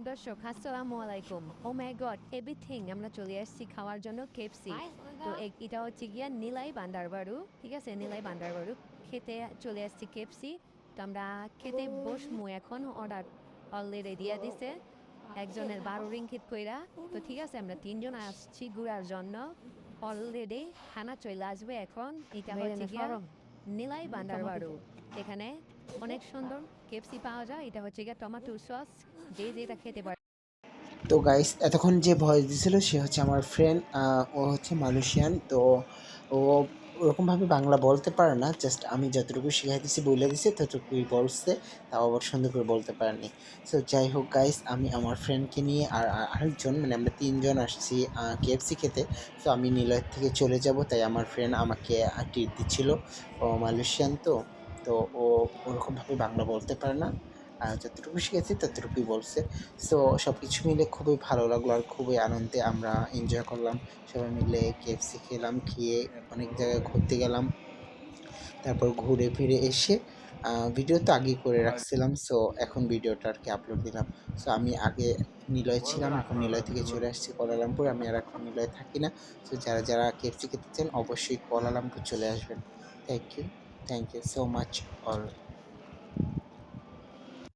দর্শক আসসালামু আলাইকুম। ও মাই গড, এভরিথিং আমরা চলে আসছি খাওয়ার জন্য কেএফসি। তো এটা হচ্ছে গিয়া নীলাই বান্দারবাড়ু, ঠিক আছে, নীলাই বান্দারবাড়ু খেতে চলে আসছি কেএফসি। তো আমরা খেতে বসমু এখন। অর্ডার অলরেডি দিয়ে দিছে একজনের 12 রিঙ্গিত কইরা। তো ঠিক আছে, আমরা 3জন আসছি ঘুরার জন্য। অলরেডি খানা চলে আসবে এখন। এটা হচ্ছে গিয়া নীলাই বান্দারবাড়ু। এখানে অনেক সুন্দর কেএফসি পাওয়া যায়। এটা হচ্ছে গিয়া টমেটো সস, যে যেটা খেতে পারে। তো গাইস এতক্ষণ যে ভয়েস দিছিল সে হচ্ছে আমার ফ্রেন্ড। ও হচ্ছে মালয়েশিয়ান। তো ও ওরকমভাবে বাংলা বলতে পারে না, জাস্ট আমি যতটুকু শিখাই দিছি বলে দিছি ততটুকুই বলছে, তাও আবার সুন্দর করে বলতে পারেনি। সো যাই হোক গাইস, আমি আমার ফ্রেন্ডকে নিয়ে আর আরেকজন, মানে আমরা তিনজন আসছি কেএফসি খেতে। সো আমি নিলয় থেকে চলে যাব, তাই আমার ফ্রেন্ড আমাকে ট্রিট দিচ্ছিল। ও মালয়েশিয়ান, তো ও ওরকমভাবে বাংলা বলতে পারে না, যতটুকু শিখেছি ততটুকুই বলছে। সো সব কিছু মিলে খুবই ভালো লাগলো আর খুবই আনন্দে আমরা এনজয় করলাম। সবাই মিলে কেএফসি খেলাম, খেয়ে অনেক জায়গায় ঘুরতে গেলাম। তারপর ঘুরে ফিরে এসে ভিডিও তো আগেই করে রাখছিলাম, সো এখন ভিডিওটা আর কি আপলোড দিলাম। সো আমি আগে নিলয় ছিলাম, এখন নিলয় থেকে চলে আসছি কুয়ালালামপুর। আমি আর এখন নিলয় থাকি না। সো যারা যারা কেএফসি খেতে চান অবশ্যই কুয়ালালামপুর চলে আসবেন। Thank you, thank you so much all.